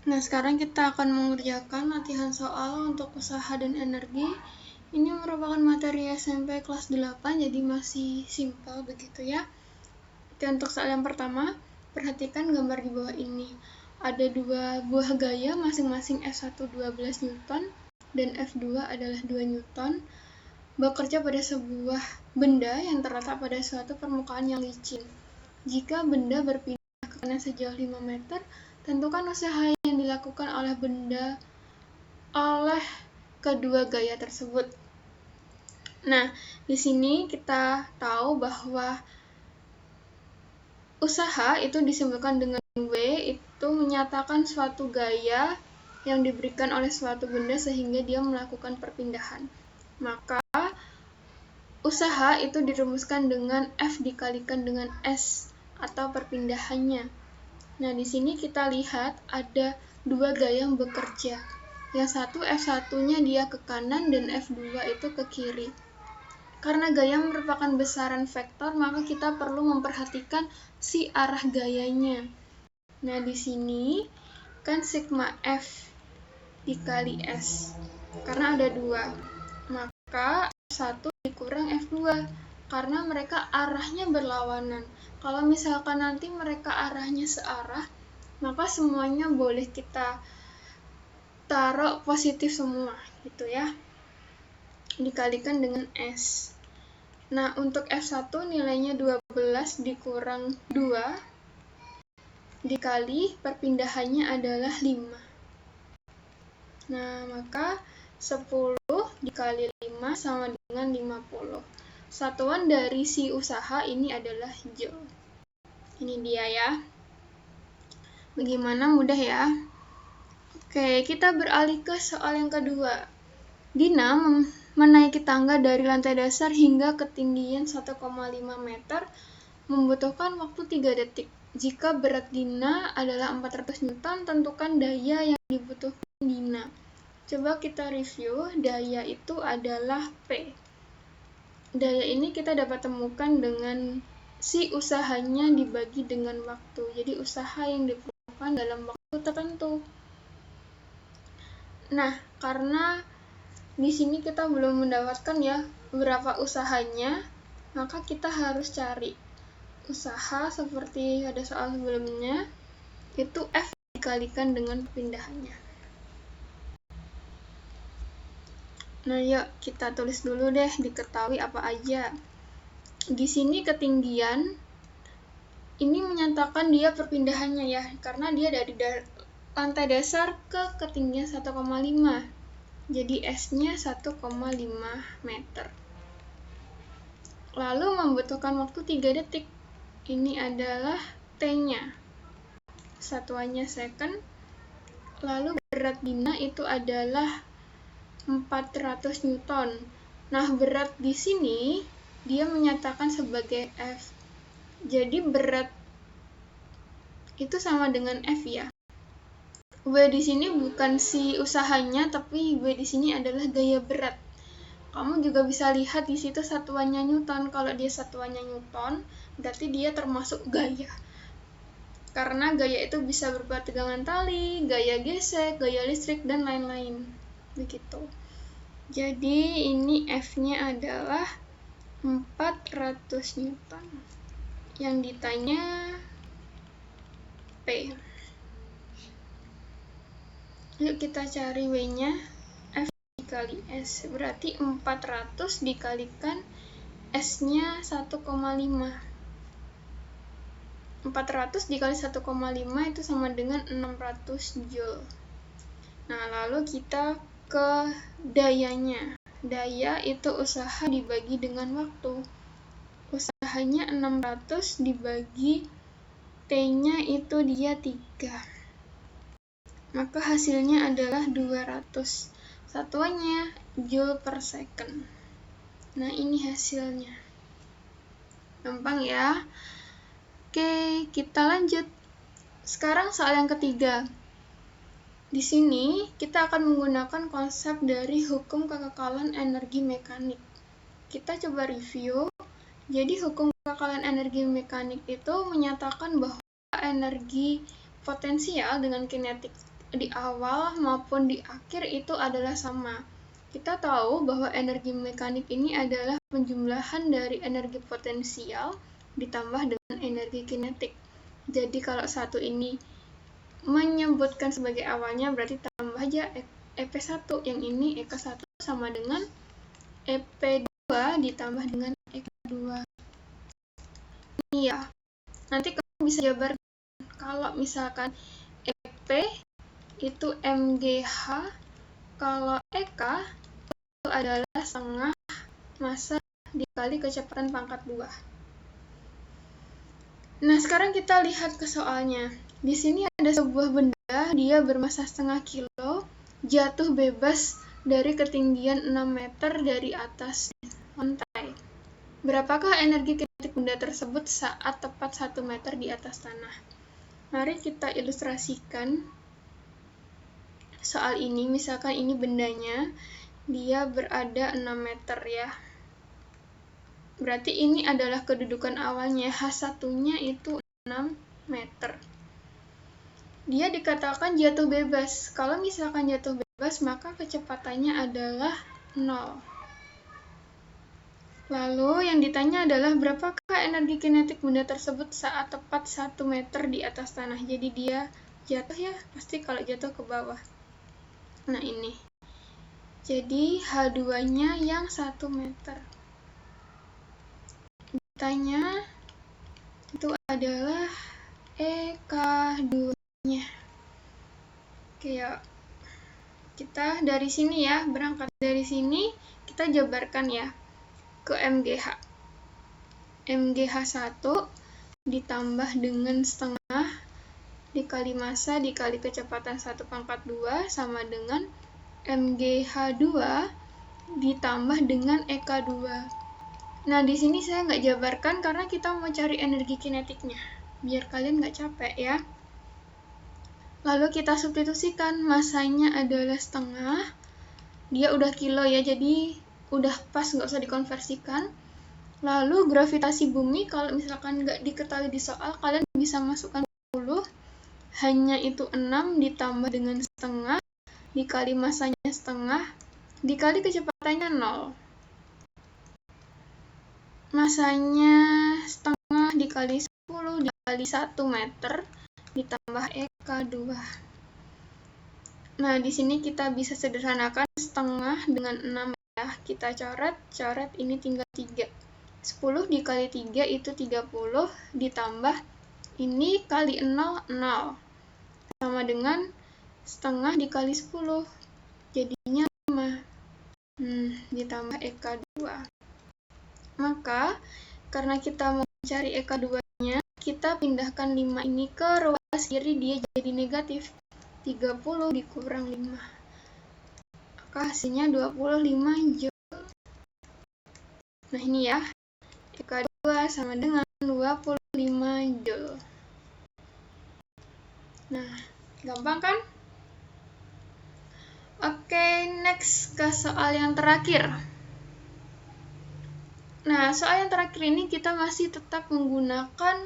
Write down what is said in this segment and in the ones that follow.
Nah, sekarang kita akan mengerjakan latihan soal untuk usaha dan energi. Ini merupakan materi SMP kelas 8, jadi masih simpel begitu ya. Oke, untuk soal yang pertama, perhatikan gambar di bawah ini. Ada dua buah gaya, masing-masing F1 12 Newton dan F2 adalah 2 Newton, bekerja pada sebuah benda yang terletak pada suatu permukaan yang licin. Jika benda berpindah ke kanan sejauh 5 meter, tentukan usaha yang dilakukan oleh benda oleh kedua gaya tersebut. Nah, di sini kita tahu bahwa usaha itu disimbolkan dengan W, itu menyatakan suatu gaya yang diberikan oleh suatu benda sehingga dia melakukan perpindahan. Maka usaha itu dirumuskan dengan F dikalikan dengan S atau perpindahannya. Nah, di sini kita lihat ada dua gaya yang bekerja. Yang satu F1-nya dia ke kanan dan F2 itu ke kiri. Karena gaya merupakan besaran vektor, maka kita perlu memperhatikan si arah gayanya. Nah, di sini kan sigma F dikali S. Karena ada dua. Maka F1 dikurang F2. Karena mereka arahnya berlawanan. Kalau misalkan nanti mereka arahnya searah, maka semuanya boleh kita taruh positif semua, gitu ya. Dikalikan dengan S. Nah, untuk F1 nilainya 12 dikurang 2 dikali perpindahannya adalah 5. Nah, maka 10 dikali 5 sama dengan 50. Satuan dari si usaha ini adalah joule. Ini dia ya. Bagaimana, mudah ya? Oke, kita beralih ke soal yang kedua. Dina menaiki tangga dari lantai dasar hingga ketinggian 1,5 meter membutuhkan waktu 3 detik. Jika berat Dina adalah 400 Newton, tentukan daya yang dibutuhkan Dina. Coba kita review, daya itu adalah P. Daya ini kita dapat temukan dengan si usahanya dibagi dengan waktu. Jadi usaha yang diperlukan dalam waktu tertentu. Nah, karena di sini kita belum mendapatkan ya berapa usahanya, maka kita harus cari usaha seperti ada soal sebelumnya, itu F dikalikan dengan pindahannya. Nah, yuk kita tulis dulu deh, diketahui apa aja. Di sini ketinggian ini menyatakan dia perpindahannya ya, karena dia dari lantai dasar ke ketinggian 1,5. Jadi S-nya 1,5 meter. Lalu membutuhkan waktu 3 detik. Ini adalah T-nya. Satuannya second. Lalu berat Dina itu adalah 400 Newton. Nah, berat di sini dia menyatakan sebagai F. Jadi berat itu sama dengan F ya. W di sini bukan si usahanya, tapi W di sini adalah gaya berat. Kamu juga bisa lihat di situ satuannya Newton. Kalau dia satuannya Newton, berarti dia termasuk gaya. Karena gaya itu bisa berupa tegangan tali, gaya gesek, gaya listrik, dan lain-lain. Begitu. Jadi ini F-nya adalah 400 Newton. Yang ditanya P. Yuk kita cari W-nya. F dikali S. Berarti 400 dikalikan S-nya 1,5. 400 dikali 1,5 itu sama dengan 600 Joule. Nah, lalu kita ke dayanya. Daya itu usaha dibagi dengan waktu. Usahanya 600 dibagi T-nya itu dia 3. Maka hasilnya adalah 200. Satuannya Joule per second. Nah, ini hasilnya. Gampang ya. Oke, kita lanjut. Sekarang soal yang ketiga. Di sini kita akan menggunakan konsep dari hukum kekekalan energi mekanik. Kita coba review. Jadi hukum kekekalan energi mekanik itu menyatakan bahwa energi potensial dengan kinetik di awal maupun di akhir itu adalah sama. Kita tahu bahwa energi mekanik ini adalah penjumlahan dari energi potensial ditambah dengan energi kinetik. Jadi kalau satu ini menyebutkan sebagai awalnya, berarti tambah aja EP1, yang ini EK1 sama dengan EP2 ditambah dengan EK2. Ini ya, nanti kamu bisa jabarkan kalau misalkan EP itu MGH, kalau EK itu adalah setengah massa dikali kecepatan pangkat 2. Nah, sekarang kita lihat ke soalnya. Di sini ada sebuah benda, dia bermassa setengah kilo, jatuh bebas dari ketinggian 6 meter dari atas lantai. Berapakah energi kinetik benda tersebut saat tepat 1 meter di atas tanah? Mari kita ilustrasikan soal ini. Misalkan ini bendanya, dia berada 6 meter ya. Berarti ini adalah kedudukan awalnya, H1-nya itu 6 meter. Dia dikatakan jatuh bebas. Kalau misalkan jatuh bebas, maka kecepatannya adalah 0. Lalu yang ditanya adalah berapakah energi kinetik benda tersebut saat tepat 1 meter di atas tanah. Jadi dia jatuh ya, pasti kalau jatuh ke bawah. Nah ini. Jadi H2-nya yang 1 meter. Ditanya itu adalah EK2-nya. Oke ya, kita dari sini ya, berangkat dari sini kita jabarkan ya ke MGH. MGH 1 ditambah dengan setengah dikali massa dikali kecepatan 1/2 sama dengan MGH 2 ditambah dengan EK2. Nah, di sini saya nggak jabarkan karena kita mau cari energi kinetiknya, biar kalian nggak capek ya. Lalu kita substitusikan, massanya adalah setengah, dia udah kilo ya, jadi udah pas, nggak usah dikonversikan. Lalu gravitasi bumi, kalau misalkan nggak diketahui di soal, kalian bisa masukkan 10, hanya itu 6 ditambah dengan setengah, dikali massanya setengah, dikali kecepatannya 0. Masanya setengah dikali 10 dikali 1 meter ditambah EK2. Nah, di sini kita bisa sederhanakan setengah dengan 6 ya. Kita coret ini tinggal 3. 10 dikali 3 itu 30 ditambah ini kali 0, 0. Sama dengan setengah dikali 10. Jadinya 5. Ditambah EK2. Maka, karena kita mau mencari EK2-nya, kita pindahkan 5 ini ke ruas kiri, dia jadi negatif. 30 dikurang 5. Maka hasilnya 25 Joule. Nah, ini ya. EK2 sama dengan 25 Joule. Nah, gampang kan? Oke, next ke soal yang terakhir. Nah, soal yang terakhir ini kita masih tetap menggunakan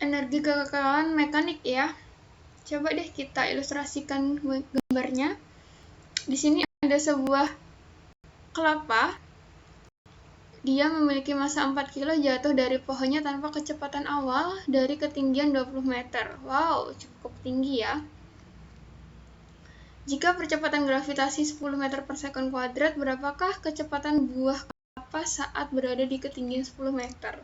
energi kekekalan mekanik ya. Coba deh kita ilustrasikan gambarnya. Di sini ada sebuah kelapa. Dia memiliki massa 4 kilo, jatuh dari pohonnya tanpa kecepatan awal dari ketinggian 20 meter. Wow, cukup tinggi ya. Jika percepatan gravitasi 10 meter per sekon kuadrat, berapakah kecepatan buah kelapa saat berada di ketinggian 10 meter?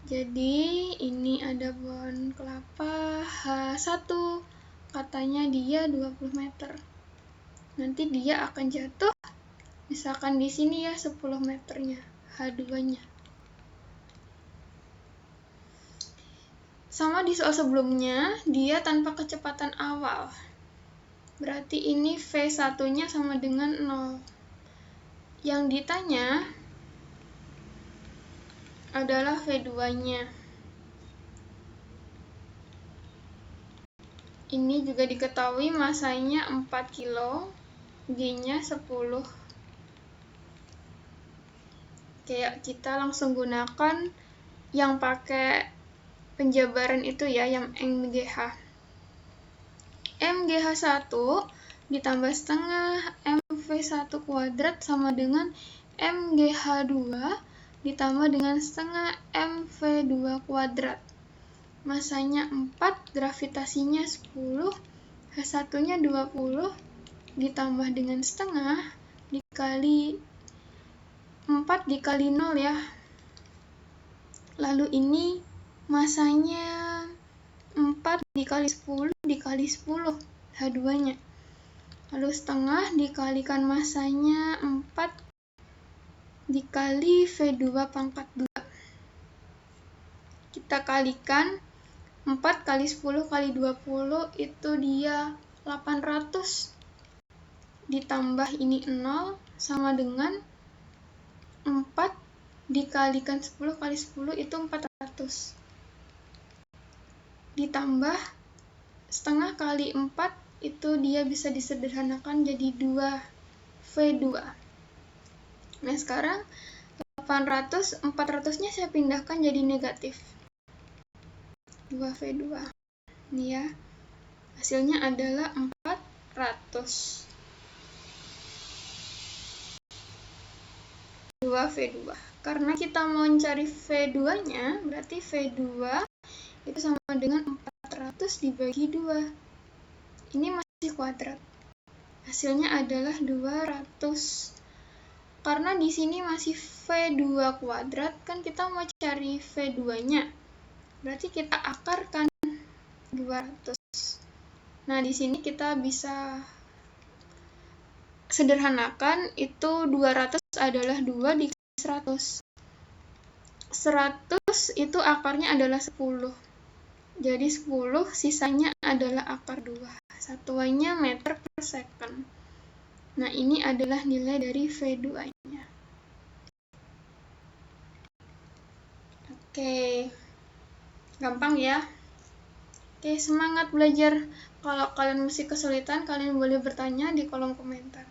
Jadi, ini ada pohon kelapa H1, katanya dia 20 meter. Nanti dia akan jatuh, misalkan di sini ya 10 meternya, H2-nya. Sama di soal sebelumnya, dia tanpa kecepatan awal. Berarti ini V1-nya sama dengan 0. Yang ditanya adalah V2-nya. Ini juga diketahui massanya 4 kilo, G-nya 10. Kayak kita langsung gunakan yang pakai penjabaran itu ya, yang MGH. MGH1 ditambah setengah MV1 kuadrat sama dengan MGH2 ditambah dengan setengah MV2 kuadrat. Masanya 4, gravitasinya 10, H1-nya 20, ditambah dengan setengah, dikali 4 dikali 0 ya. Lalu ini masanya 4 dikali 10 dikali 10, H2-nya. Lalu setengah dikalikan masanya 4 dikali V2 pangkat 2. Kita kalikan 4 kali 10 kali 20 itu dia 800. Ditambah ini 0 sama dengan 4 dikalikan 10 kali 10 itu 400. Ditambah setengah kali 4 itu dia bisa disederhanakan jadi 2V2. Nah sekarang 800, 400-nya saya pindahkan jadi negatif. 2V2. Ini ya. Hasilnya adalah 400. 2V2. Karena kita mau mencari V2-nya, berarti V2 itu sama dengan 400 dibagi 2. Ini masih kuadrat. Hasilnya adalah 200. Karena di sini masih V2 kuadrat, kan kita mau cari V2-nya. Berarti kita akarkan 200. Nah, di sini kita bisa sederhanakan, itu 200 adalah 2 dikali 100. 100 itu akarnya adalah 10. Jadi 10 sisanya adalah akar 2. Satuannya meter per second. Nah, ini adalah nilai dari V2-nya. Oke. Gampang ya? Oke, semangat belajar. Kalau kalian masih kesulitan, kalian boleh bertanya di kolom komentar.